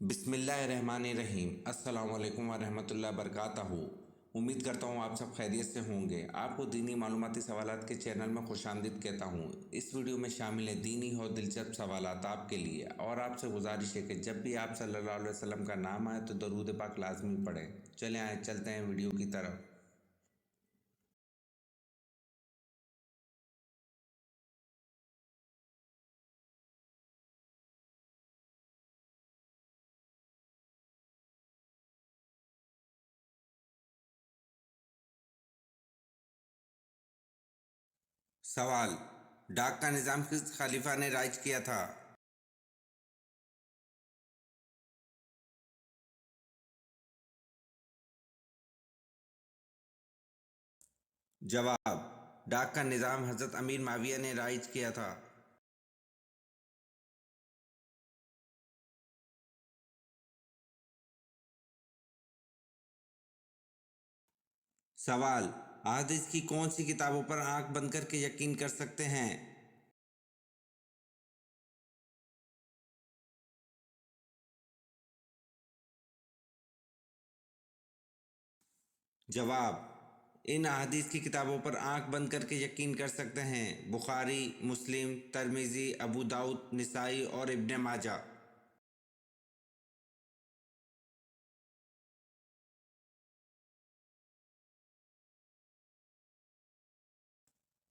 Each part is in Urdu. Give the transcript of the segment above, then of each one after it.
بسم اللہ الرحمن الرحیم۔ السلام علیکم ورحمۃ اللہ وبرکاتہ۔ امید کرتا ہوں آپ سب خیریت سے ہوں گے۔ آپ کو دینی معلوماتی سوالات کے چینل میں خوش آمدید کہتا ہوں۔ اس ویڈیو میں شامل ہے دینی اور دلچسپ سوالات آپ کے لیے، اور آپ سے گزارش ہے کہ جب بھی آپ صلی اللہ علیہ وسلم کا نام آئے تو درود پاک لازمی پڑھیں۔ چلیں آئے چلتے ہیں ویڈیو کی طرف۔ سوال: ڈاک کا نظام کس خلیفہ نے رائج کیا تھا؟ جواب: ڈاک کا نظام حضرت امیر معاویہ نے رائج کیا تھا۔ سوال: احادیث کی کون سی کتابوں پر آنکھ بند کر کے یقین کر سکتے ہیں؟ جواب: ان احادیث کی کتابوں پر آنکھ بند کر کے یقین کر سکتے ہیں: بخاری، مسلم، ترمذی، ابو داؤد، نسائی اور ابن ماجہ۔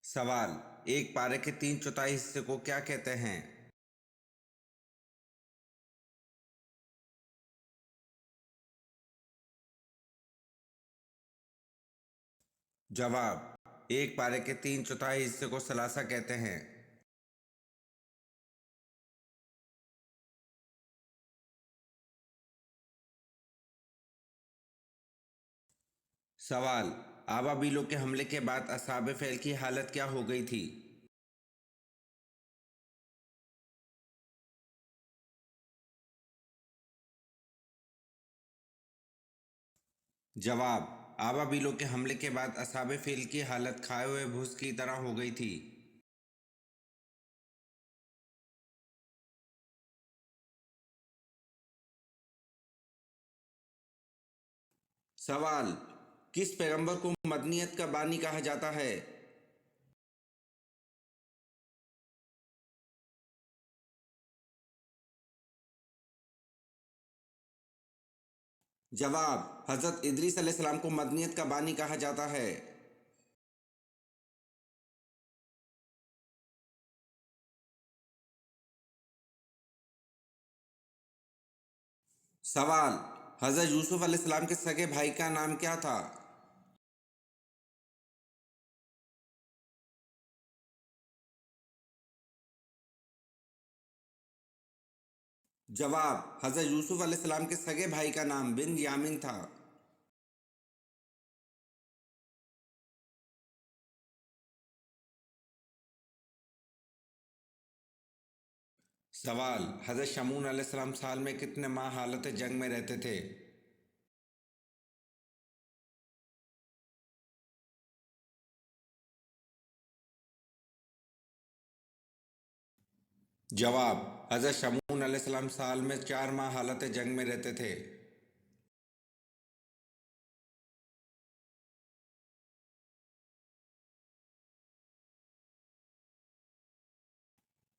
سوال: ایک پارے کے 3/4 حصے کو کیا کہتے ہیں؟ جواب: ایک پارے کے 3/4 حصے کو ثلاثہ کہتے ہیں۔ سوال: ابابیلوں کے حملے کے بعد اصحاب فیل کی حالت کیا ہو گئی تھی؟ جواب: ابابیلوں کے حملے کے بعد اصحاب فیل کی حالت کھائے ہوئے بھوس کی طرح ہو گئی تھی۔ سوال: کس پیغمبر کو مدنیت کا بانی کہا جاتا ہے؟ جواب: حضرت ادریس علیہ السلام کو مدنیت کا بانی کہا جاتا ہے۔ سوال: حضرت یوسف علیہ السلام کے سگے بھائی کا نام کیا تھا؟ جواب: حضرت یوسف علیہ السلام کے سگے بھائی کا نام بن یامین تھا۔ سوال: حضرت شمعون علیہ السلام سال میں کتنے ماہ حالت جنگ میں رہتے تھے؟ جواب: حضرت شمعون علیہ السلام سال میں 4 ماہ حالت جنگ میں رہتے تھے۔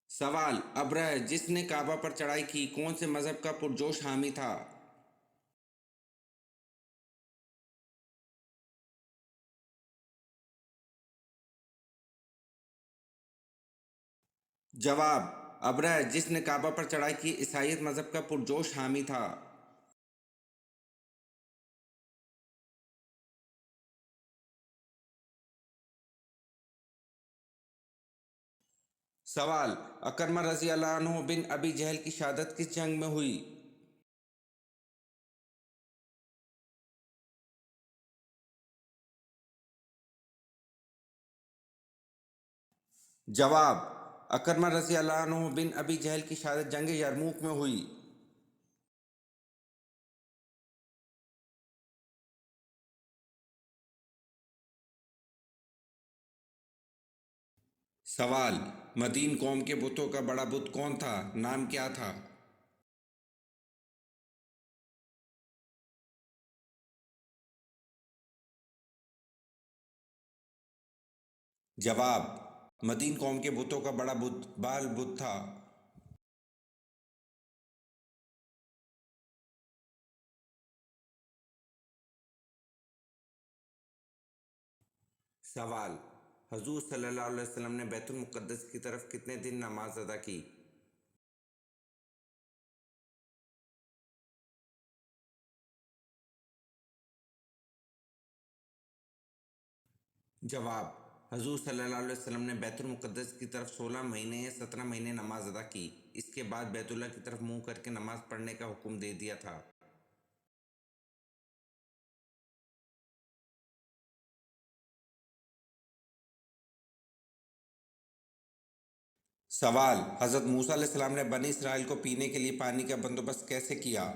سوال: ابرہہ جس نے کعبہ پر چڑھائی کی کون سے مذہب کا پرجوش حامی تھا؟ جواب: ابرہہ جس نے کعبہ پر چڑھائی کی عیسائیت مذہب کا پرجوش حامی تھا۔ سوال: اکرمہ رضی اللہ عنہ بن ابی جہل کی شہادت کس جنگ میں ہوئی؟ جواب: اکرمہ رضی اللہ عنہ بن ابی جہل کی شہادت جنگ یرموک میں ہوئی۔ سوال: مدین قوم کے بتوں کا بڑا بت کون تھا؟ نام کیا تھا؟ جواب: مدین قوم کے بتوں کا بڑا بال بت تھا۔ سوال: حضور صلی اللہ علیہ وسلم نے بیت المقدس کی طرف کتنے دن نماز ادا کی؟ جواب: حضور صلی اللہ علیہ وسلم نے بیت المقدس کی طرف 16 مہینے یا 17 مہینے نماز ادا کی، اس کے بعد بیت اللہ کی طرف منہ کر کے نماز پڑھنے کا حکم دے دیا تھا۔ سوال: حضرت موسیٰ علیہ السلام نے بنی اسرائیل کو پینے کے لیے پانی کا بندوبست کیسے کیا؟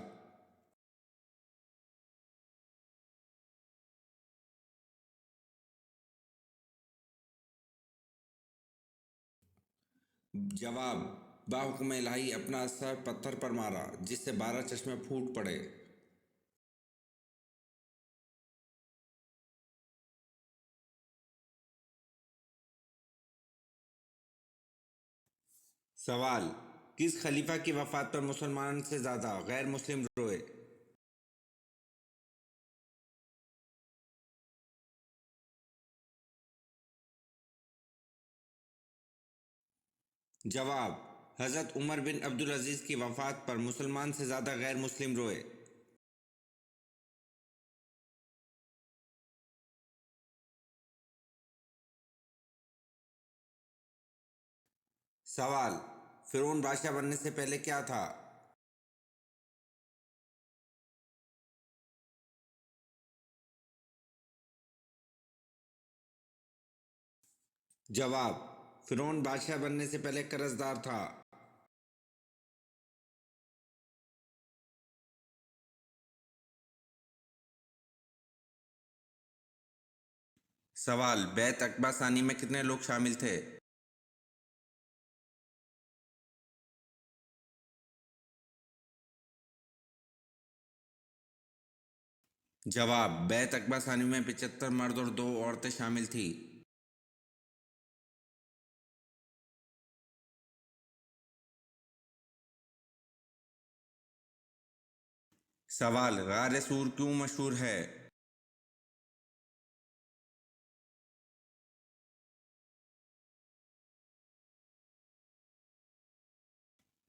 جواب: باحکم الہی اپنا اثر پتھر پر مارا جس سے 12 چشمے پھوٹ پڑے۔ سوال: کس خلیفہ کی وفات پر مسلمان سے زیادہ غیر مسلم روئے؟ جواب: حضرت عمر بن عبدالعزیز کی وفات پر مسلمان سے زیادہ غیر مسلم روئے۔ سوال: فرعون بادشاہ بننے سے پہلے کیا تھا؟ جواب: فرعون بادشاہ بننے سے پہلے قرض دار تھا۔ سوال: بیعت عقبہ ثانی میں کتنے لوگ شامل تھے؟ جواب: بیعت عقبہ ثانی میں 75 مرد اور 2 عورتیں شامل تھیں۔ سوال: غار سور کیوں مشہور ہے؟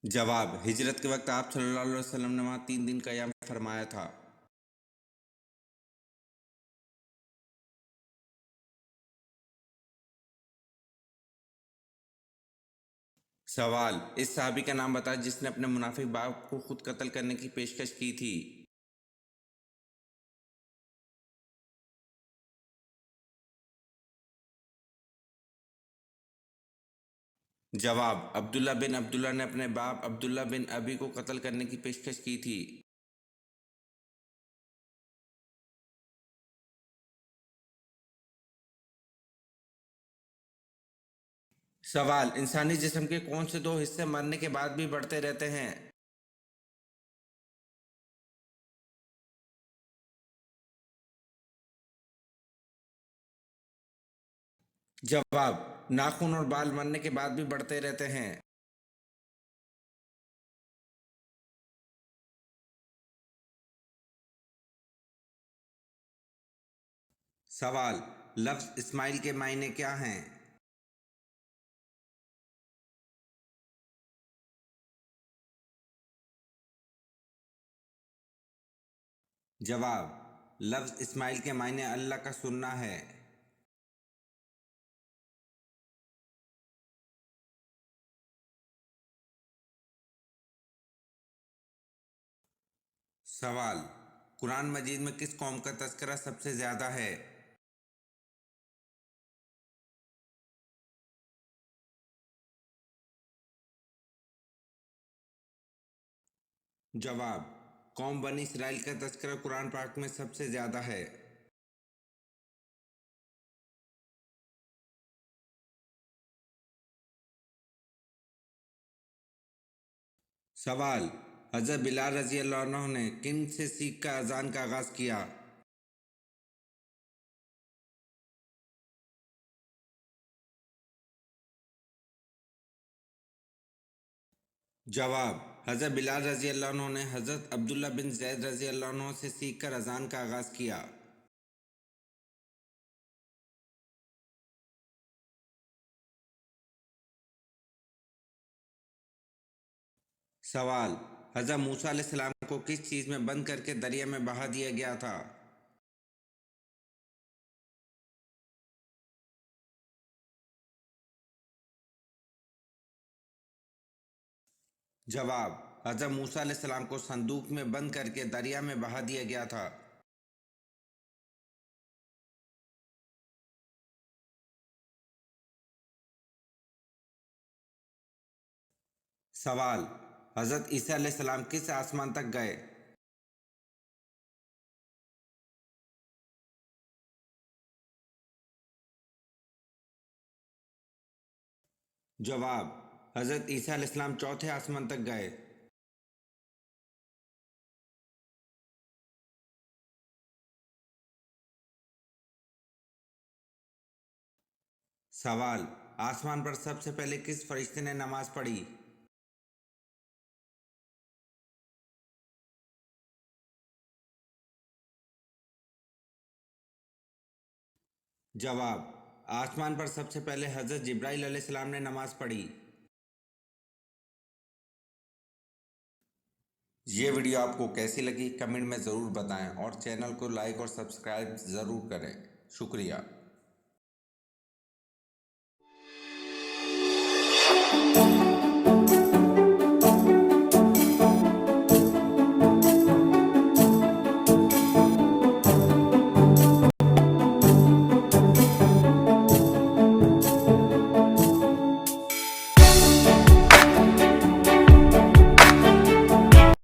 جواب: ہجرت کے وقت آپ صلی اللہ علیہ وسلم نے وہاں 3 دن قیام فرمایا تھا۔ سوال: اس صحابی کا نام بتائیں جس نے اپنے منافق باپ کو خود قتل کرنے کی پیشکش کی تھی۔ جواب: عبداللہ بن عبداللہ نے اپنے باپ عبداللہ بن ابی کو قتل کرنے کی پیشکش کی تھی۔ سوال: انسانی جسم کے کون سے 2 حصے مرنے کے بعد بھی بڑھتے رہتے ہیں؟ جواب: ناخن اور بال مرنے کے بعد بھی بڑھتے رہتے ہیں۔ سوال: لفظ اسماعیل کے معنی کیا ہیں؟ جواب: لفظ اسماعیل کے معنی اللہ کا سننا ہے۔ سوال: قرآن مجید میں کس قوم کا تذکرہ سب سے زیادہ ہے؟ جواب: قوم بنی اسرائیل کا تذکرہ قرآن پاک میں سب سے زیادہ ہے۔ سوال: حضرت بلال رضی اللہ عنہ نے کن سے سیکھ کر اذان کا آغاز کیا؟ جواب: حضرت بلال رضی اللہ عنہ نے حضرت عبداللہ بن زید رضی اللہ عنہ سے سیکھ کر اذان کا آغاز کیا۔ سوال: حضرت موسیٰ علیہ السلام کو کس چیز میں بند کر کے دریا میں بہا دیا گیا تھا؟ جواب: حضرت موسیٰ علیہ السلام کو صندوق میں بند کر کے دریا میں بہا دیا گیا تھا۔ سوال: حضرت عیسیٰ علیہ السلام کس آسمان تک گئے؟ جواب: حضرت عیسیٰ علیہ السلام چوتھے آسمان تک گئے۔ سوال: آسمان پر سب سے پہلے کس فرشتے نے نماز پڑھی؟ جواب: آسمان پر سب سے پہلے حضرت جبرائیل علیہ السلام نے نماز پڑھی۔ یہ ویڈیو آپ کو کیسی لگی کمنٹ میں ضرور بتائیں اور چینل کو لائک اور سبسکرائب ضرور کریں۔ شکریہ۔